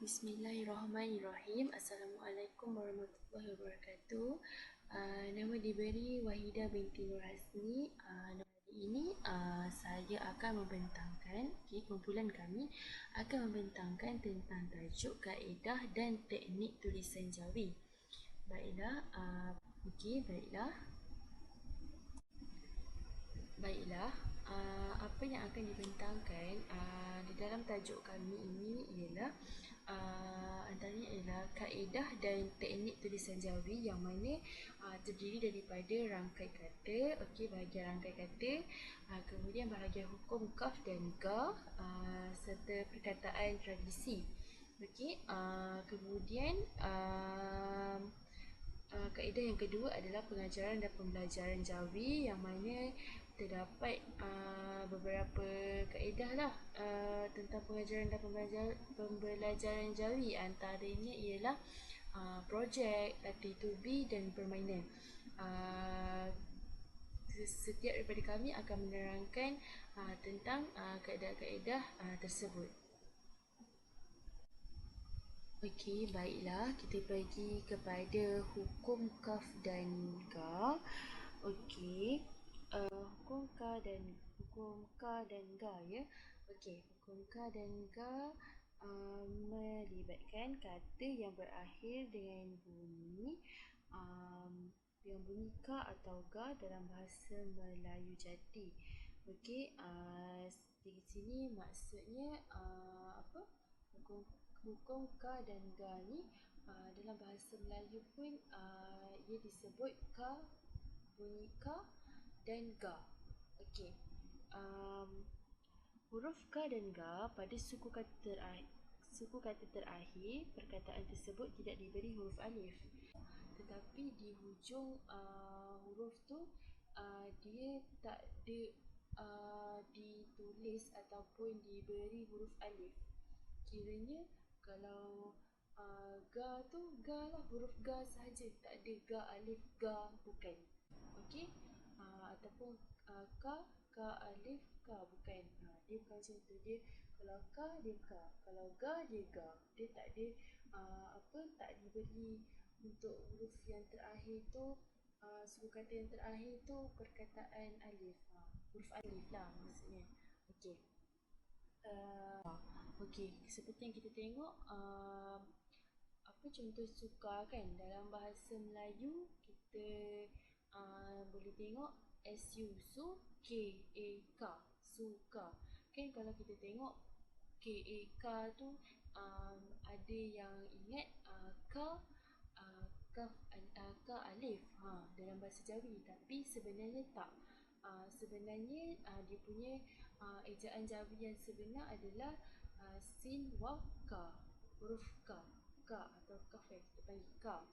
Bismillahirrahmanirrahim. Assalamualaikum warahmatullahi wabarakatuh. Nama diberi Wahidah binti Nur Hasni. Hari ini saya akan membentangkan, kumpulan kami akan membentangkan tentang tajuk kaedah dan teknik tulisan Jawi. Baiklah, Baiklah, apa yang akan dibentangkan di dalam tajuk kami ini ialah antaranya ialah kaedah dan teknik tulisan Jawi, yang mana terdiri daripada rangkai kata, bahagian rangkai kata, kemudian bahagian hukum kaf dan ga, serta perkataan tradisi. Kemudian kaedah yang kedua adalah pengajaran dan pembelajaran Jawi, yang mana terdapat beberapa kaedah lah tentang pengajaran dan pembelajaran Jawi. Antaranya ialah projek, latih tubi dan permainan. Setiap daripada kami akan menerangkan tentang kaedah-kaedah tersebut. Baiklah, kita pergi kepada hukum kaf dan ga. Hukum ka dan ga, ya. Hukum ka dan ga melibatkan kata yang berakhir dengan bunyi ka atau ga dalam bahasa Melayu jadi. Di sini maksudnya hukum ka dan ga ni dalam bahasa Melayu pun ia disebut ka, bunyi ka dan ga. Huruf ka dan ga pada suku kata terakhir perkataan tersebut tidak diberi huruf alif, tetapi di hujung huruf tu dia tak ada ditulis ataupun diberi huruf alif. Kiranya kalau ga tu ga lah, huruf ga sahaja, tak ada ga alif, ga bukan. Ataupun ka alif, ka bukan. Dia bukan macam tu. Dia kalau ka dia ka, kalau ga dia ga. Dia tak ada tak diberi untuk huruf yang terakhir tu, suku kata yang terakhir tu perkataan alif, huruf alif lah maksudnya. Seperti yang kita tengok, contoh suka kan, dalam bahasa Melayu kita boleh tengok su, ka, suka. Kan kalau kita tengok ka tu ada yang ingat ka alif dalam bahasa Jawi, tapi sebenarnya tak. Sebenarnya dia punya ejaan Jawi yang sebenar adalah sin, waw, ka, huruf ka atau kaf yang kita panggil ka.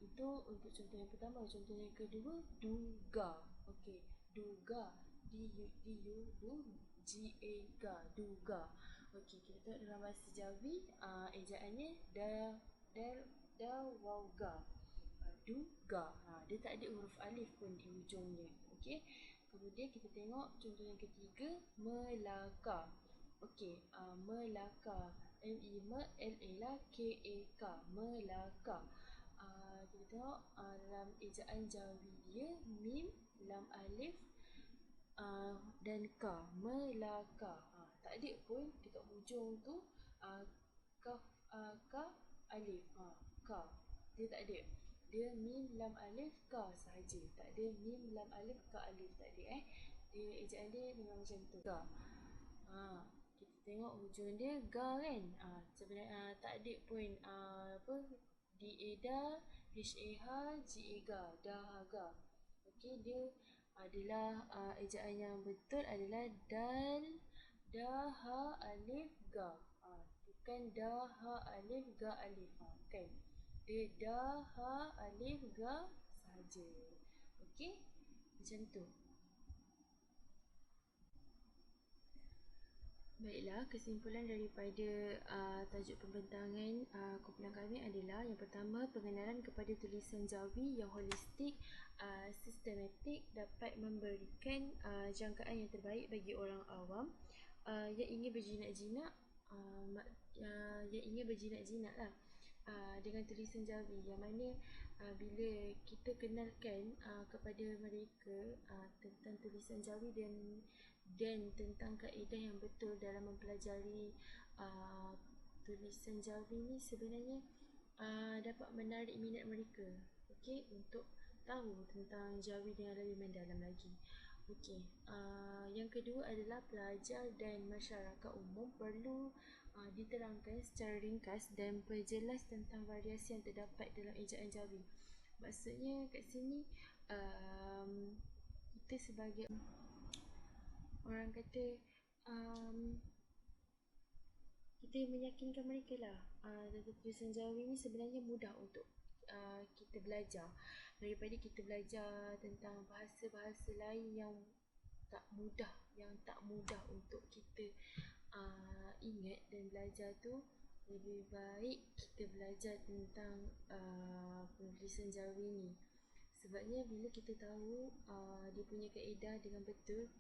Itu untuk contoh yang pertama. Contoh yang kedua, duga. Duga, D-U-G-A, duga. Kita tengok dalam bahasa Jawi, ejaannya da, waw, ga. Duga. Dia tak ada huruf alif pun di hujungnya. Kemudian kita tengok contoh yang ketiga, Melaka. Melaka, M-E-L-A-K-A, Melaka. Kita tengok dalam ejaan Jawi dia, mim, lam alif dan ka, Melaka. Tak ada pun dekat hujung tu ka alif, ka. Dia tak ada. Dia mim, lam alif, ka sahaja. Tak ada mim, lam alif, ka alif. Tak ada. Dia ejaan dia memang macam tu, ka. Kita tengok hujung dia ga kan. Sebenarnya tak ada pun D-A-D-A, H-A-H, G-A-G-A, dahaga. Dia adalah ejaan yang betul adalah dal, da, ha, alif, ga. Bukan da, ha, alif, ga, alif. Bukan. Dia da, ha, alif, ga sahaja. Macam tu. Baiklah, kesimpulan daripada tajuk pembentangan kumpulan kami adalah, yang pertama, pengenalan kepada tulisan Jawi yang holistik, sistematik, dapat memberikan jangkaan yang terbaik bagi orang awam yang ingin berjinak-jinak yang ingin berjinak-jinak lah dengan tulisan Jawi, yang mana bila kita kenalkan kepada mereka tentang tulisan Jawi dan tentang kaedah yang betul dalam mempelajari tulisan Jawi ni, sebenarnya dapat menarik minat mereka, okey, untuk tahu tentang Jawi dengan lebih mendalam lagi. Okey, yang kedua adalah pelajar dan masyarakat umum perlu diterangkan secara ringkas dan perjelas tentang variasi yang terdapat dalam ejaan Jawi. Maksudnya kat sini kita sebagai orang kata kita meyakinkan mereka lah tulisan Jawi ni sebenarnya mudah untuk kita belajar, daripada kita belajar tentang bahasa-bahasa lain yang tak mudah untuk kita ingat dan belajar tu. Lebih baik kita belajar tentang penulisan Jawi ni, sebabnya bila kita tahu dia punya kaedah dengan betul,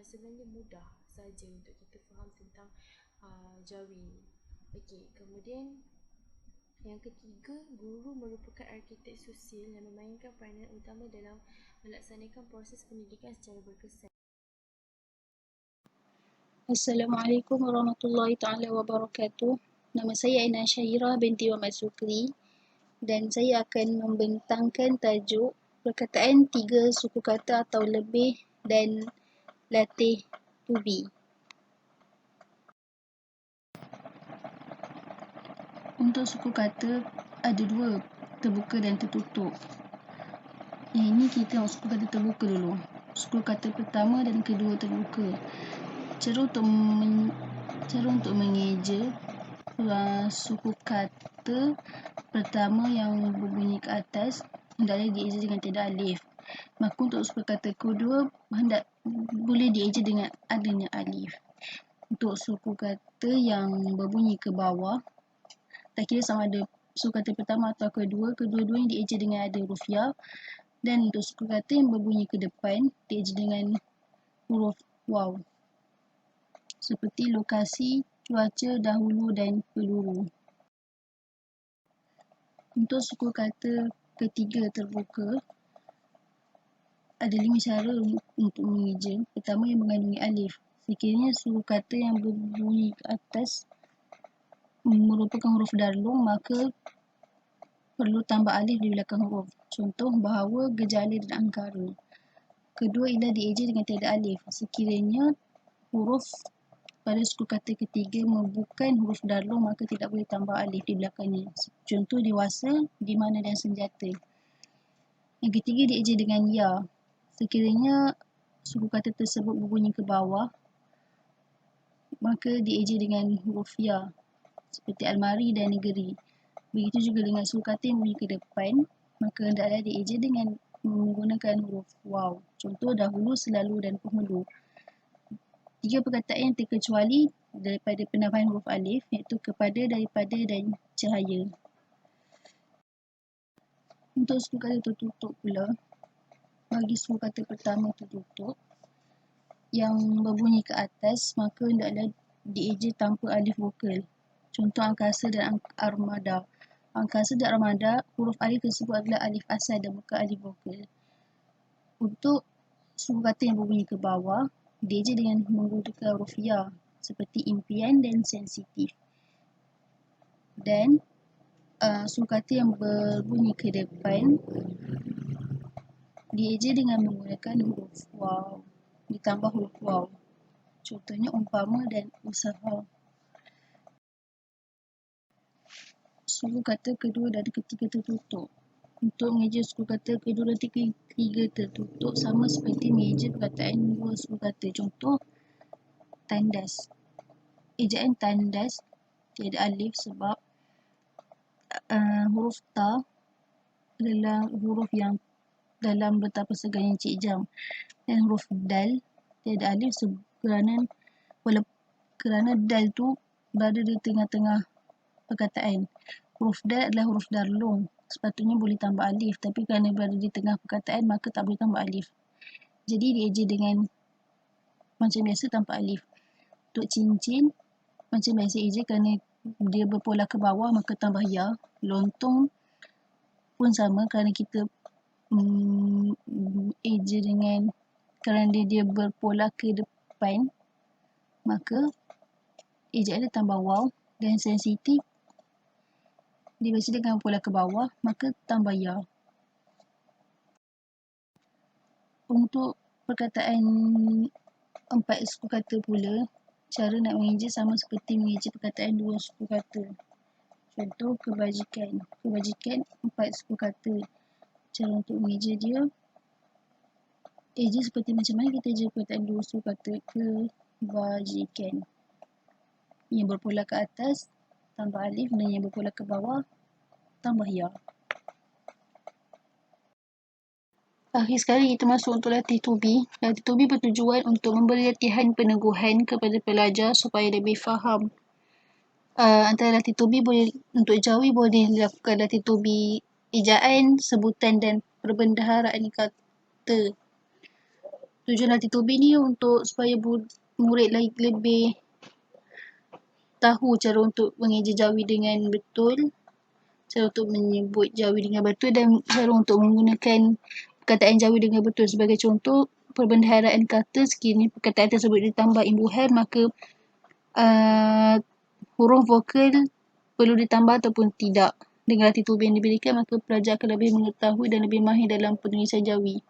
sebenarnya mudah saja untuk kita faham tentang Jawi ni. Okey, kemudian yang ketiga, guru merupakan arkitek sosial yang memainkan peranan utama dalam melaksanakan proses pendidikan secara berkesan. Assalamualaikum warahmatullahi taala wabarakatuh. Nama saya Aina Syahira binti Muhammad Sukri dan saya akan membentangkan tajuk perkataan 3 suku kata atau lebih dan latih to be. Untuk suku kata ada 2, terbuka dan tertutup. Yang ini kita tengok suku kata terbuka dulu. Suku kata pertama dan kedua terbuka. Cara untuk mengeja suku kata pertama yang berbunyi ke atas hendaklah dieja dengan tiada alif. Maka untuk suku kata kedua boleh dieja dengan adanya alif. Untuk suku kata yang berbunyi ke bawah, tak kira sama ada suku kata pertama atau kedua-duanya dieja dengan ada huruf ya. Dan untuk suku kata yang berbunyi ke depan dieja dengan huruf waw. Seperti lokasi, cuaca, dahulu dan peluru. Untuk suku kata ketiga terbuka, ada 5 cara untuk mengeja. Pertama, yang mengandungi alif. Sekiranya suku kata yang berbunyi ke atas merupakan huruf darlung, maka perlu tambah alif di belakang huruf. Contoh, bahawa, gejala dan angkara. Kedua ialah dieja dengan tiada alif. Sekiranya huruf pada suku kata ketiga bukan huruf darlung, maka tidak boleh tambah alif di belakangnya. Contoh, dewasa, di mana dan senjata. Yang ketiga dieja dengan ya. Sekiranya suku kata tersebut berbunyi ke bawah, maka dieja dengan huruf ya, seperti almari dan negeri. Begitu juga dengan suku kata yang berbunyi ke depan, maka hendaklah dieja dengan menggunakan huruf waw. Contoh, dahulu, selalu dan penghulu. 3 perkataan yang terkecuali daripada penambahan huruf alif, iaitu kepada, daripada dan cahaya. Untuk suku kata tertutup pula, bagi suku kata pertama tertutup yang berbunyi ke atas, maka hendaklah dieja tanpa alif vokal. Contoh, angkasa dan armada. Angkasa dan armada, huruf alif tersebut adalah alif asal dan bukan alif vokal. Untuk suku kata yang berbunyi ke bawah, dieja dengan menggunakan huruf ya, seperti impian dan sensitif. Dan suku kata yang berbunyi ke depan dieja dengan menggunakan huruf waw, ditambah huruf waw. Contohnya, umpama dan usaha. Suku kata kedua dan ketiga tertutup. Untuk mengeja suku kata kedua dan ketiga tertutup sama seperti mengeja perkataan 2 suku kata. Contoh, tandas. Ejaan tandas tiada alif sebab huruf ta adalah huruf yang dalam betapa segarnya Cik Jam, dan huruf dal tiada alif kerana dal tu berada di tengah-tengah perkataan. Huruf dal adalah huruf darlung, sepatutnya boleh tambah alif, tapi kerana berada di tengah perkataan maka tak boleh tambah alif. Jadi dieja dengan macam biasa tanpa alif. Untuk cincin, macam biasa eja kerana dia berpola ke bawah maka tambah ya. Lontong pun sama kerana kita eja dengan kerana dia berpola ke depan maka ejaan dia tambah waw. Dan sensitif dibaca dengan pola ke bawah maka tambah ya. Untuk perkataan 4 suku kata pula, cara nak mengeja sama seperti mengeja perkataan 2 suku kata. Contoh kebajikan. Kebajikan 4 suku kata. Cara untuk mengeja dia, eja seperti macam mana kita eja perkataan 2 suku kata. Kebajikan. Yang berpola ke atas tambah alif dan yang berpola ke bawah tambah ya. Akhir sekali kita masuk untuk latih to be. Latih to be bertujuan untuk memberi latihan peneguhan kepada pelajar supaya lebih faham. Antara latih to be boleh untuk jawi boleh dilakukan latih to be ejaan, sebutan dan perbendaharaan kata. Tujuan latih to be ni untuk supaya murid lebih tahu cara untuk mengeja jawi dengan betul, cara untuk menyebut jawi dengan betul dan cara untuk menggunakan perkataan jawi dengan betul. Sebagai contoh, perbendaharaan kata sekiranya perkataan tersebut ditambah imbuhan maka huruf vokal perlu ditambah ataupun tidak. Dengan latih to be yang diberikan maka pelajar akan lebih mengetahui dan lebih mahir dalam penulisan jawi.